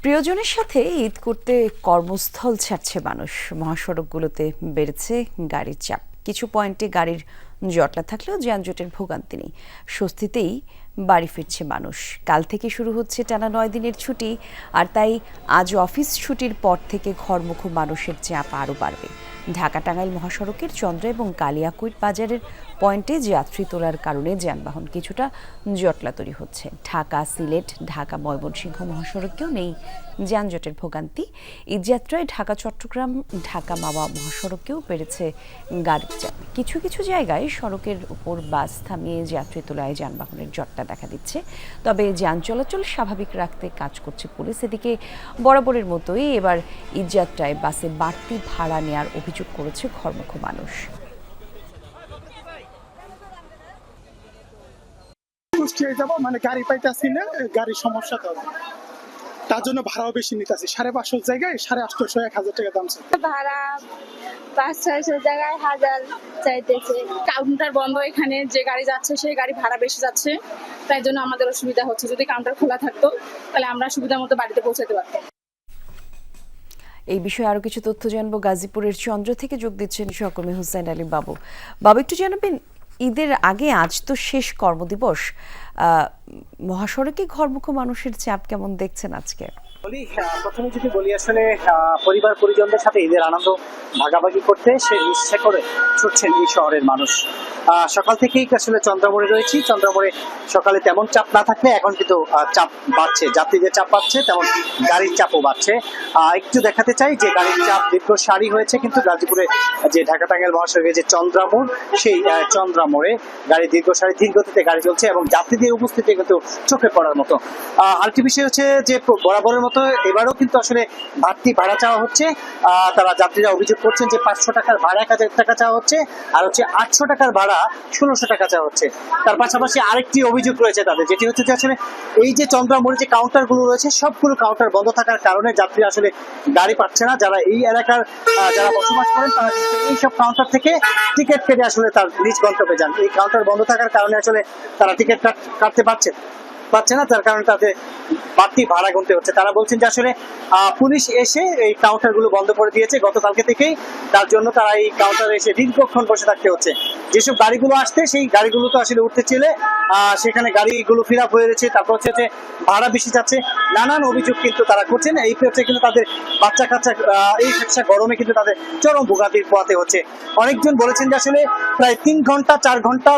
প্রিয়জনের সাথে ঈদ করতে কর্মস্থল ছাড়ছে মানুষ। মহাসড়কগুলোতে বেড়েছে গাড়ির চাপ। কিছু পয়েন্টে গাড়ির জটলা থাকলেও যানজটের ভোগান্তি নেই। স্বস্তিতেই বাড়ি ফিরছে মানুষ। কাল থেকে শুরু হচ্ছে টানা ৯ দিনের ছুটি, আর তাই আজ অফিস ছুটির পর থেকে ঘরমুখো মানুষের চাপ আরও বাড়বে। ঢাকা টাঙ্গাইল মহাসড়কের চন্দ্রা এবং কালিয়াকৈর বাজারের পয়েন্টে যাত্রী তোলার কারণে যানবাহন কিছুটা জটলা তৈরি হচ্ছে। ঢাকা সিলেট, ঢাকা ময়মনসিংহ মহাসড়কেও নেই যানজটের ভোগান্তি। ঈদযাত্রায় ঢাকা চট্টগ্রাম, ঢাকা মাওয়া মহাসড়কেও বেড়েছে গাড়ির চাপ। কিছু কিছু জায়গায় সড়কের উপর বাস থামিয়ে যাত্রী তোলায় যানবাহনের জটলা দেখা দিচ্ছে। তবে যান চলাচল স্বাভাবিক রাখতে কাজ করছে পুলিশ। এদিকে বরাবরের মতোই এবার ঈদযাত্রায় বাসে বাড়তি ভাড়া নেওয়ার অভিযোগ করেছে ঘরমুখো মানুষ। মানে গাড়ি পাইতেছি না, গাড়ির সমস্যা তো তার জন্য ভাড়াও বেশি নিতেছি। 550 জায়গায় 850 1000 টাকা দাম ভাড়া 500-600 জায়গায় 1000 চাইতেছে। কাউন্টার বন্ধ, এখানে যে গাড়ি যাচ্ছে সেই গাড়ি ভাড়া বেশি যাচ্ছে, তাই জন্য আমাদের অসুবিধা হচ্ছে। যদি কাউন্টার খোলা থাকতো তাহলে আমরা সুবিধা মতো বাড়িতে পৌঁছাতে পারতাম। এই বিষয়ে আরো কিছু তথ্য জানবো। গাজীপুরের চন্দ্র থেকে যোগ দিচ্ছেন সহকর্মী হুসাইন আলী বাবু। বাবু, একটু জানাবেন, ঈদের আগে আজ তো শেষ কর্মদিবস, মহাসড়কে ঘরমুখো মানুষের চাপ কেমন দেখছেন আজকে? প্রথমে যদি বলি, আসলে পরিবার পরিজনদের সাথে ঈদের আনন্দ ভাগাভাগি করতে সে ইচ্ছে করে ছুটছেন এই শহরের মানুষ। সকাল থেকেই আসলে চন্দ্রমোড়ে রয়েছি। চন্দ্রমোড়ে সকালে তেমন চাপ না থাকলে এখন কিন্তু চাপ বাড়ছে, যাত্রীদের চাপ বাড়ছে, তেমন গাড়ির চাপও বাড়ছে। একটু দেখাতে চাই যে গাড়ির চাপ দীর্ঘ সারি হয়েছে কিন্তু গাজীপুরে যে ঢাকা টাঙ্গাইল মহাসড়কে যে চন্দ্রামোড়, সেই চন্দ্রামোড়ে গাড়ি দীর্ঘ সারি ধীর গতিতে গাড়ি চলছে এবং যাত্রীদের উপস্থিতি কিন্তু চোখে পড়ার মতো। আরেকটি বিষয় হচ্ছে যে বরাবরের মতো এবারও কিন্তু আসলে বাড়তি ভাড়া চাওয়া হচ্ছে। তারা যাত্রীরা অভিযোগ করছেন যে 500 টাকার ভাড়া 1000 টাকা চাওয়া হচ্ছে, আর হচ্ছে 800 টাকার ভাড়া 1600 টাকা চাওয়া হচ্ছে। তার পাশাপাশি আরেকটি অভিযোগ রয়েছে তাদের, যেটি হচ্ছে যে আসলে এই যে চন্দ্রামোড়ে যে কাউন্টার গুলো রয়েছে সবগুলো কাউন্টার বন্ধ থাকার কারণে যাত্রী আসলে গাড়ি পাচ্ছে না। যারা এই এলাকার যারা বসবাস করেন তারা এইসব কাউন্টার থেকে টিকিট কেটে আসলে তার নিজ গন্তব্যে যান। এই কাউন্টার বন্ধ থাকার কারণে আসলে তারা টিকিট কাটতে পারছে না, তার কারণে তাদের বাড়তি ভাড়া গুনতে হচ্ছে। তারা বলছেন যে আসলে পুলিশ এসে এই কাউন্টার গুলো বন্ধ করে দিয়েছে গতকালকে থেকেই, তার জন্য তারা এই কাউন্টারে এসে দীর্ঘক্ষণ বসে থাকতে হচ্ছে। যেসব গাড়িগুলো আসছে সেই গাড়িগুলো তো আসলে উঠতে চলে সেখানে গাড়িগুলো ফিল আপ হয়ে রয়েছে। তারপর হচ্ছে যে ভাড়া বেশি যাচ্ছে, নানান অভিযোগ কিন্তু তারা করছেন। এই হচ্ছে কিন্তু তাদের বাচ্চা কাচ্চা এই গরমে কিন্তু তাদের চরম ভোগান্তি পোহাতে হচ্ছে। অনেকজন বলেছেন যে আসলে প্রায় 3 ঘন্টা 4 ঘন্টা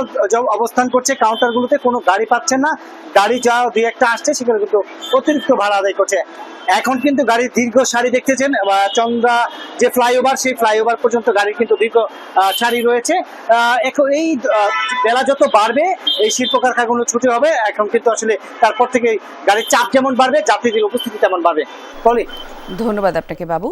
অবস্থান করছে কাউন্টারগুলোতে, কোনো গাড়ি পাচ্ছেন না। গাড়ি যা 2-1টা আসছে সেখানে কিন্তু অতিরিক্ত ভাড়া আদায় করছে। এখন কিন্তু গাড়ির দীর্ঘ সারি দেখতেছেন, চন্দ্রা যে ফ্লাইওভার, সেই ফ্লাইওভার পর্যন্ত গাড়ির কিন্তু দীর্ঘ সারি রয়েছে। এখন এই বেলা যত বাড়বে এই শিল্প কারখানাগুলো ছুটি হবে। এখন কিন্তু আসলে তারপর থেকে গাড়ির চাপ যেমন বাড়বে, যাত্রীদের উপস্থিতি তেমন বাড়বে। ধন্যবাদ আপনাকে বাবু।